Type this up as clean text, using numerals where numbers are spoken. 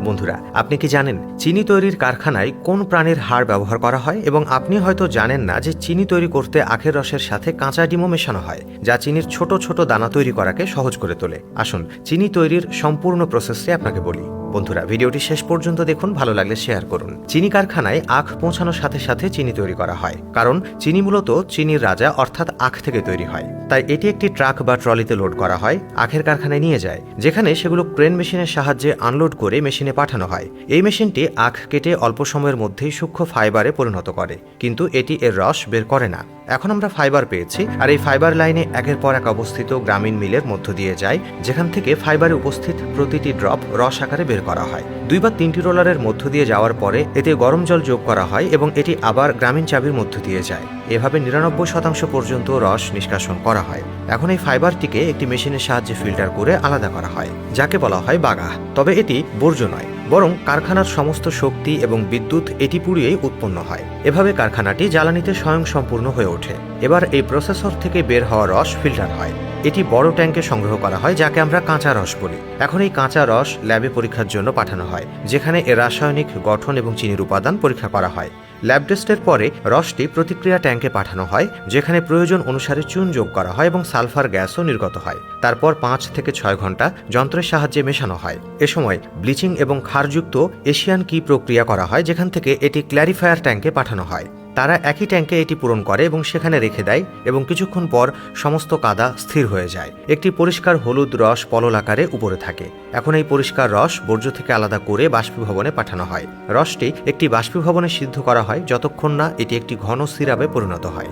বন্ধুরা, আপনি কি জানেন চিনি তৈরির কারখানায় কোন প্রাণীর হাড় ব্যবহার করা হয়? এবং আপনি হয়তো জানেন না যে চিনি তৈরি করতে আখের রসের সাথে কাঁচা ডিমও মেশানো হয়, যা চিনির ছোট ছোট দানা তৈরি করাকে সহজ করে তোলে। আসুন চিনি তৈরির সম্পূর্ণ প্রসেসটি আপনাকে বলি। বন্ধুরা, ভিডিওটি শেষ পর্যন্ত দেখুন, ভালো লাগলে শেয়ার করুন। চিনি কারখানায় আখ পৌঁছানোর সাথে সাথে চিনি তৈরি করা হয়, কারণ চিনি মূলত চিনির রাজা অর্থাৎ আখ থেকে তৈরি হয়। তাই এটি একটি ট্রাক বা ট্রলিতে লোড করা হয়, আখের কারখানায় নিয়ে যায়, যেখানে সেগুলো ক্রেন মেশিনের সাহায্যে আনলোড করে মেশিনে পাঠানো হয়। এই মেশিনটি আখ কেটে অল্প সময়ের মধ্যেই সূক্ষ্ম ফাইবারে পরিণত করে, কিন্তু এটি এর রস বের করে না। এখন আমরা ফাইবার পেয়েছি, আর এই ফাইবার লাইনে একের পর এক অবস্থিত গ্রামীণ মিলের মধ্য দিয়ে যায়, যেখান থেকে ফাইবারে উপস্থিত প্রতিটি ড্রপ রস আকারে বের করা হয়। 2 বা 3টি রোলারের মধ্য দিয়ে যাওয়ার পরে এতে গরম জল যোগ করা হয় এবং এটি আবার গ্রামীণ চাবির মধ্য দিয়ে যায়। এভাবে 99% পর্যন্ত রস নিষ্কাশন করা হয়। এখন এই ফাইবারটিকে একটি মেশিনের সাহায্যে ফিল্টার করে আলাদা করা হয়, যাকে বলা হয় বাগাহ। তবে এটি বর্জ্য নয়, বরং কারখানার সমস্ত শক্তি এবং বিদ্যুৎ এটি পুড়িয়েই উৎপন্ন হয়। এভাবে কারখানাটি জ্বালানিতে স্বয়ংসম্পূর্ণ হয়ে ওঠে। এবার এই প্রসেসর থেকে বের হওয়া রস ফিল্টার হয়। এটি বড় ট্যাঙ্কে সংগ্রহ করা হয়, যাকে আমরা কাঁচা রস বলি। এখন এই কাঁচা রস ল্যাবে পরীক্ষার জন্য পাঠানো হয়, যেখানে এর রাসায়নিক গঠন এবং চিনির উপাদান পরীক্ষা করা হয়। ল্যাব টেস্টের পরে রসটি প্রতিক্রিয়া ট্যাঙ্কে পাঠানো হয়, যেখানে প্রয়োজন অনুসারে চুন যোগ করা হয় এবং সালফার গ্যাসও নির্গত হয়। তারপর 5 থেকে 6 ঘন্টা যন্ত্রের সাহায্যে মেশানো হয়। এ সময় ব্লিচিং এবং ক্ষারযুক্ত এশিয়ান কি প্রক্রিয়া করা হয়, যেখান থেকে এটি ক্ল্যারিফায়ার ট্যাঙ্কে পাঠানো হয়। তারা একই ট্যাঙ্কে এটি পূরণ করে এবং সেখানে রেখে দেয়, এবং কিছুক্ষণ পর সমস্ত কাদা স্থির হয়ে যায়। একটি পরিষ্কার হলুদ রস পলল আকারে উপরে থাকে। এখন এই পরিষ্কার রস বর্জ্য থেকে আলাদা করে বাষ্পীভবনে পাঠানো হয়। রসটি একটি বাষ্পীভবনে সিদ্ধ করা হয় যতক্ষণ না এটি একটি ঘন সিরাপে পরিণত হয়।